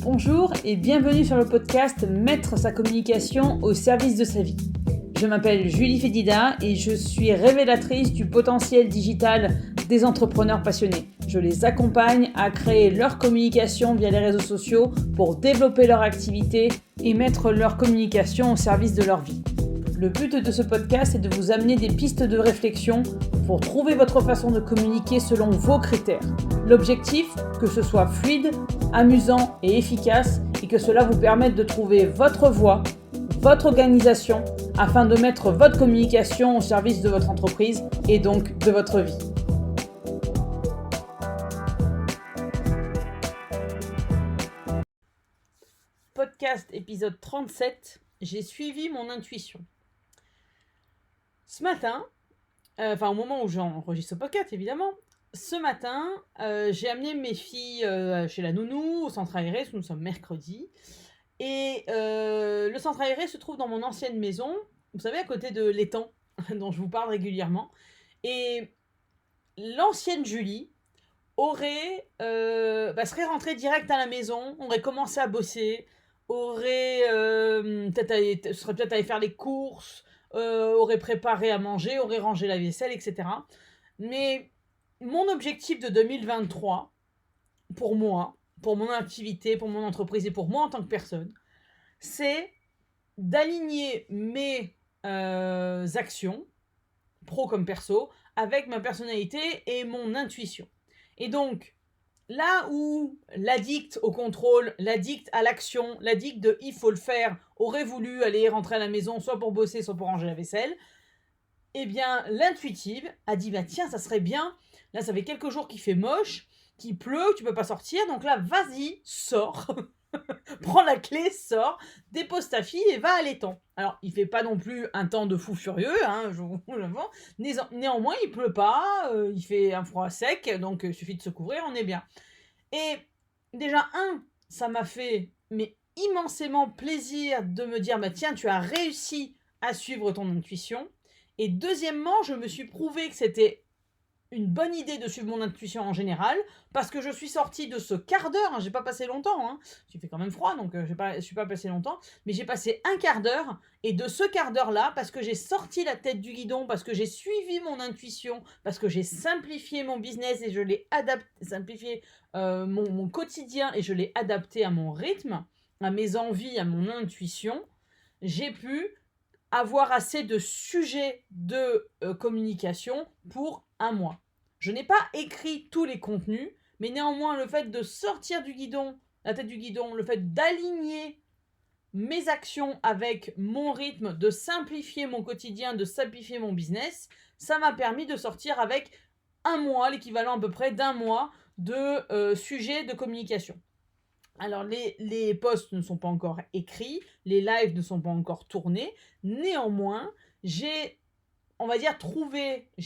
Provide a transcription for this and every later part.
Bonjour et bienvenue sur le podcast Mettre sa communication au service de sa vie. Je m'appelle Julie Fédida et je suis révélatrice du potentiel digital des entrepreneurs passionnés. Je les accompagne à créer leur communication via les réseaux sociaux pour développer leur activité et mettre leur communication au service de leur vie. Le but de ce podcast est de vous amener des pistes de réflexion pour trouver votre façon de communiquer selon vos critères. L'objectif, que ce soit fluide, amusant et efficace et que cela vous permette de trouver votre voie, votre organisation afin de mettre votre communication au service de votre entreprise et donc de votre vie. Podcast épisode 37, j'ai suivi mon intuition. Ce matin, au moment où j'enregistre ce podcast évidemment, ce matin, j'ai amené mes filles chez la nounou, au centre aéré, parce que nous sommes mercredi. Et le centre aéré se trouve dans mon ancienne maison, vous savez, à côté de l'étang, dont je vous parle régulièrement. Et l'ancienne Julie serait rentrée direct à la maison, aurait commencé à bosser, serait peut-être allée faire les courses, aurait préparé à manger, aurait rangé la vaisselle, etc. Mais mon objectif de 2023, pour moi, pour mon activité, pour mon entreprise et pour moi en tant que personne, c'est d'aligner mes actions, pro comme perso, avec ma personnalité et mon intuition. Et donc, là où l'addict au contrôle, l'addict à l'action, l'addict de « il faut le faire » aurait voulu aller rentrer à la maison soit pour bosser, soit pour ranger la vaisselle, eh bien, l'intuitive a dit « tiens, ça serait bien, là ça fait quelques jours qu'il fait moche, qu'il pleut, tu peux pas sortir, donc là, vas-y, sors, prends la clé, sors, dépose ta fille et va à l'étang. » Alors, il fait pas non plus un temps de fou furieux, néanmoins, il pleut pas, il fait un froid sec, donc il suffit de se couvrir, on est bien. Et déjà, ça m'a fait immensément plaisir de me dire « tiens, tu as réussi à suivre ton intuition. » Et deuxièmement, je me suis prouvé que c'était une bonne idée de suivre mon intuition en général, parce que je suis sortie de ce quart d'heure, j'ai pas passé longtemps, il fait quand même froid, donc je suis pas passé longtemps, mais j'ai passé un quart d'heure, et de ce quart d'heure-là, parce que j'ai sorti la tête du guidon, parce que j'ai suivi mon intuition, parce que j'ai simplifié mon business, et je l'ai simplifié mon quotidien, et je l'ai adapté à mon rythme, à mes envies, à mon intuition, j'ai pu avoir assez de sujets de communication pour un mois. Je n'ai pas écrit tous les contenus, mais néanmoins, le fait de sortir la tête du guidon, le fait d'aligner mes actions avec mon rythme, de simplifier mon quotidien, de simplifier mon business, ça m'a permis de sortir avec un mois, l'équivalent à peu près d'un mois de sujets de communication. Alors, les posts ne sont pas encore écrits, les lives ne sont pas encore tournés. Néanmoins, j'ai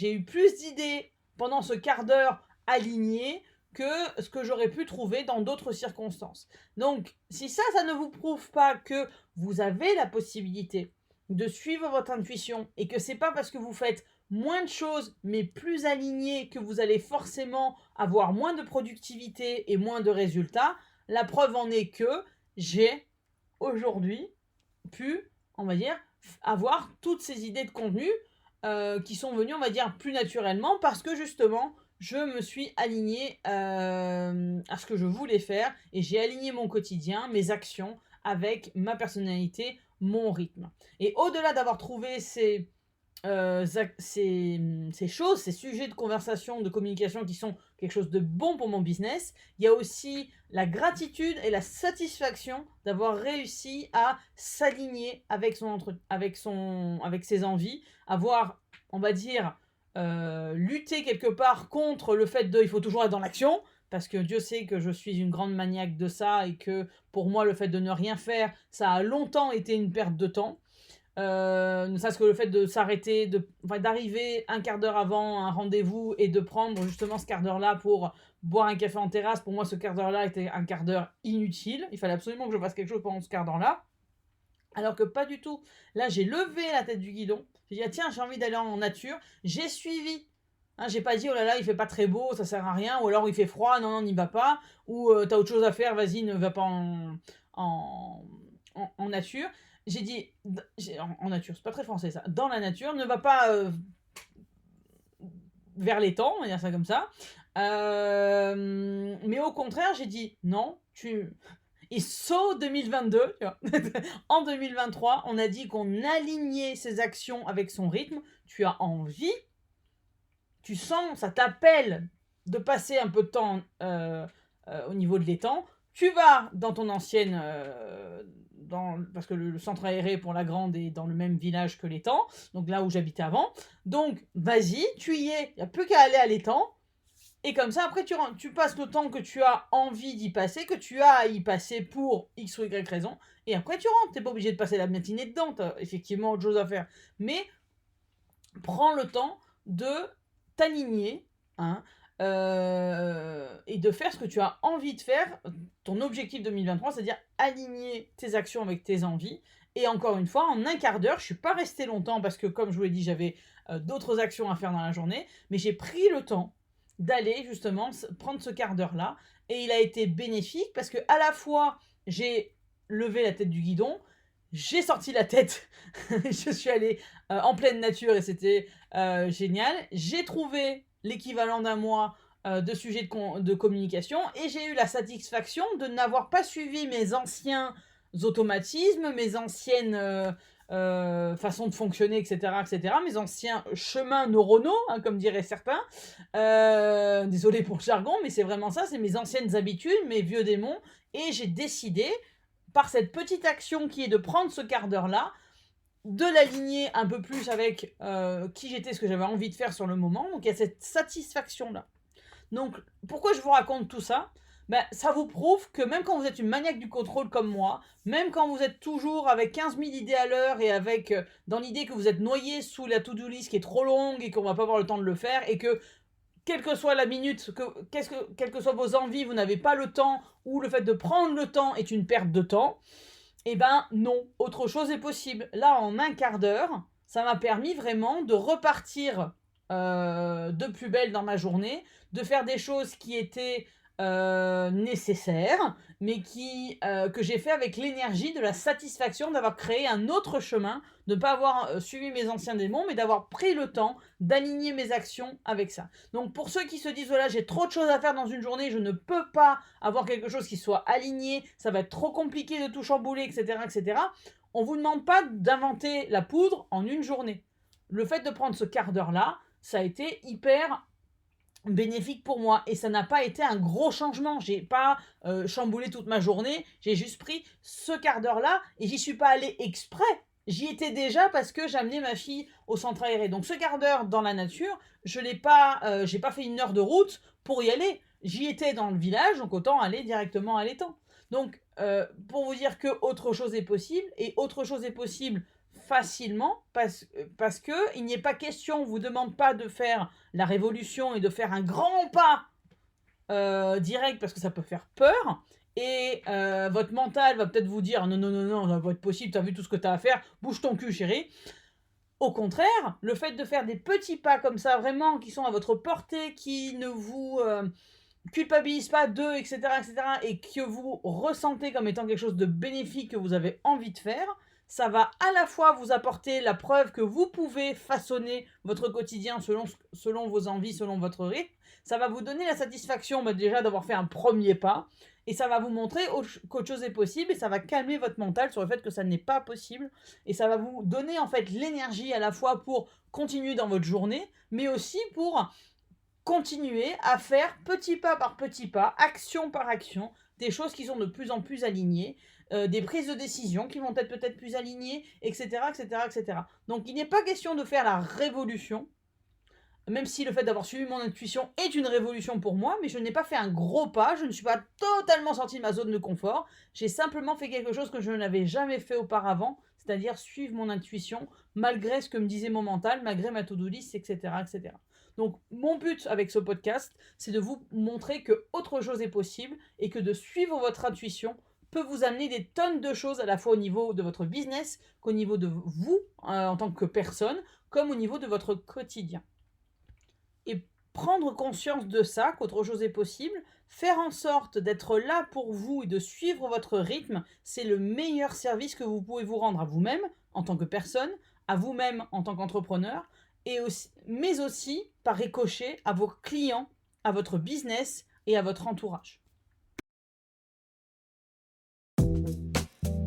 eu plus d'idées pendant ce quart d'heure aligné que ce que j'aurais pu trouver dans d'autres circonstances. Donc, si ça ne vous prouve pas que vous avez la possibilité de suivre votre intuition et que c'est pas parce que vous faites moins de choses mais plus alignées que vous allez forcément avoir moins de productivité et moins de résultats, la preuve en est que j'ai aujourd'hui pu, avoir toutes ces idées de contenu qui sont venues, plus naturellement parce que justement, je me suis alignée à ce que je voulais faire et j'ai aligné mon quotidien, mes actions avec ma personnalité, mon rythme. Et au-delà d'avoir trouvé ces choses, ces sujets de conversation, de communication qui sont quelque chose de bon pour mon business, il y a aussi la gratitude et la satisfaction d'avoir réussi à s'aligner avec ses envies, avoir, lutter quelque part contre le fait il faut toujours être dans l'action, parce que Dieu sait que je suis une grande maniaque de ça et que pour moi, le fait de ne rien faire, ça a longtemps été une perte de temps. Ne serait-ce que le fait de s'arrêter, d'arriver un quart d'heure avant un rendez-vous et de prendre justement ce quart d'heure-là pour boire un café en terrasse, pour moi ce quart d'heure-là était un quart d'heure inutile. Il fallait absolument que je fasse quelque chose pendant ce quart d'heure-là. Alors que pas du tout. Là, j'ai levé la tête du guidon. J'ai dit, tiens, j'ai envie d'aller en nature. J'ai suivi Hein, j'ai pas dit: «Oh là là, il fait pas très beau, ça sert à rien», ou alors: «Il fait froid, non, non, n'y va pas», ou «Tu autre chose à faire, vas-y, ne va pas en en nature». J'ai dit d j'ai en nature, c'est pas très français ça, dans la nature, ne va pas, vers l'étang, on va dire ça comme ça. Mais au contraire, j'ai dit: «Non, tu» et saut 2022, tu vois? En 2023, on a dit qu'on alignait ses actions avec son rythme. Tu as envie, tu sens, ça t'appelle de passer un peu de temps, au niveau de l'étang. Tu vas dans ton ancienne, parce que le centre aéré pour la grande est dans le même village que l'étang, donc là où j'habitais avant. Donc vas-y, tu y es, il y a plus qu'à aller à l'étang et comme ça après tu passes le temps que tu as envie d'y passer, que tu as à y passer pour X ou Y raison et après tu rentres. Tu es pas obligé de passer la matinée dedans, tu as effectivement autre chose à faire. Mais prends le temps de t'aligner, hein, et de faire ce que tu as envie de faire. Ton objectif 2023, c'est-à-dire aligner tes actions avec tes envies. Et encore une fois, en un quart d'heure, je suis pas restée longtemps parce que, comme je vous l'ai dit, j'avais d'autres actions à faire dans la journée, mais j'ai pris le temps d'aller justement prendre ce quart d'heure-là. Et il a été bénéfique parce que à la fois, j'ai levé la tête du guidon, j'ai sorti la tête, je suis allée en pleine nature et c'était génial. J'ai trouvé l'équivalent d'un mois de sujets de communication et j'ai eu la satisfaction de n'avoir pas suivi mes anciens automatismes, mes anciennes façons de fonctionner, etc., etc., mes anciens chemins neuronaux, hein, comme diraient certains. Désolé pour le jargon, mais c'est vraiment ça, c'est mes anciennes habitudes, mes vieux démons. Et j'ai décidé, par cette petite action qui est de prendre ce quart d'heure-là, de l'aligner un peu plus avec qui j'étais, ce que j'avais envie de faire sur le moment. Donc il y a cette satisfaction-là. Donc pourquoi je vous raconte tout ça? Ben, ça vous prouve que même quand vous êtes une maniaque du contrôle comme moi, même quand vous êtes toujours avec 15 000 idées à l'heure et avec dans l'idée que vous êtes noyé sous la to-do list qui est trop longue et qu'on va pas avoir le temps de le faire et que quelle que soit la minute, quelles que soient vos envies, vous n'avez pas le temps ou le fait de prendre le temps est une perte de temps, eh ben non, autre chose est possible. Là, en un quart d'heure, ça m'a permis vraiment de repartir de plus belle dans ma journée, de faire des choses qui étaient nécessaires, mais que j'ai fait avec l'énergie de la satisfaction d'avoir créé un autre chemin, de ne pas avoir suivi mes anciens démons, mais d'avoir pris le temps d'aligner mes actions avec ça. Donc pour ceux qui se disent, voilà, j'ai trop de choses à faire dans une journée, je ne peux pas avoir quelque chose qui soit aligné, ça va être trop compliqué de tout chambouler, etc., etc. On ne vous demande pas d'inventer la poudre en une journée. Le fait de prendre ce quart d'heure-là, ça a été hyper bénéfique pour moi et ça n'a pas été un gros changement. J'ai pas chamboulé toute ma journée, j'ai juste pris ce quart d'heure-là et j'y suis pas allée exprès. J'y étais déjà parce que j'amenais ma fille au centre aéré. Donc ce quart d'heure dans la nature, je l'ai pas, j'ai pas fait une heure de route pour y aller. J'y étais dans le village, donc autant aller directement à l'étang. Donc pour vous dire que autre chose est possible et autre chose est possible facilement parce que il n'est pas question, on vous demande pas de faire la révolution et de faire un grand pas direct parce que ça peut faire peur. Et votre mental va peut-être vous dire non, non, non, non, ça va pas être possible, t'as vu tout ce que t'as à faire, bouge ton cul, chérie. Au contraire, le fait de faire des petits pas comme ça, vraiment, qui sont à votre portée, qui ne vous culpabilisent pas d'eux, etc., etc., et que vous ressentez comme étant quelque chose de bénéfique que vous avez envie de faire, ça va à la fois vous apporter la preuve que vous pouvez façonner votre quotidien selon vos envies, selon votre rythme. Ça va vous donner la satisfaction déjà d'avoir fait un premier pas. Et ça va vous montrer qu'autre chose est possible. Et ça va calmer votre mental sur le fait que ça n'est pas possible. Et ça va vous donner en fait l'énergie à la fois pour continuer dans votre journée, mais aussi pour continuer à faire petit pas par petit pas, action par action, des choses qui sont de plus en plus alignées, des prises de décision qui vont être peut-être plus alignées, etc., etc., etc. Donc il n'est pas question de faire la révolution, même si le fait d'avoir suivi mon intuition est une révolution pour moi, mais je n'ai pas fait un gros pas, je ne suis pas totalement sortie de ma zone de confort, j'ai simplement fait quelque chose que je n'avais jamais fait auparavant, c'est-à-dire suivre mon intuition, malgré ce que me disait mon mental, malgré ma to-do list, etc., etc. Donc mon but avec ce podcast, c'est de vous montrer que autre chose est possible et que de suivre votre intuition peut vous amener des tonnes de choses à la fois au niveau de votre business, qu'au niveau de vous en tant que personne, comme au niveau de votre quotidien. Et prendre conscience de ça, qu'autre chose est possible, faire en sorte d'être là pour vous et de suivre votre rythme, c'est le meilleur service que vous pouvez vous rendre à vous-même en tant que personne, à vous-même en tant qu'entrepreneur, mais aussi par ricochet à vos clients, à votre business et à votre entourage.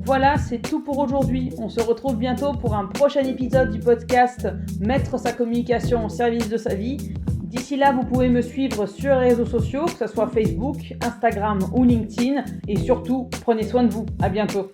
Voilà, c'est tout pour aujourd'hui. On se retrouve bientôt pour un prochain épisode du podcast Mettre sa communication au service de sa vie. D'ici là, vous pouvez me suivre sur les réseaux sociaux, que ce soit Facebook, Instagram ou LinkedIn. Et surtout, prenez soin de vous. À bientôt.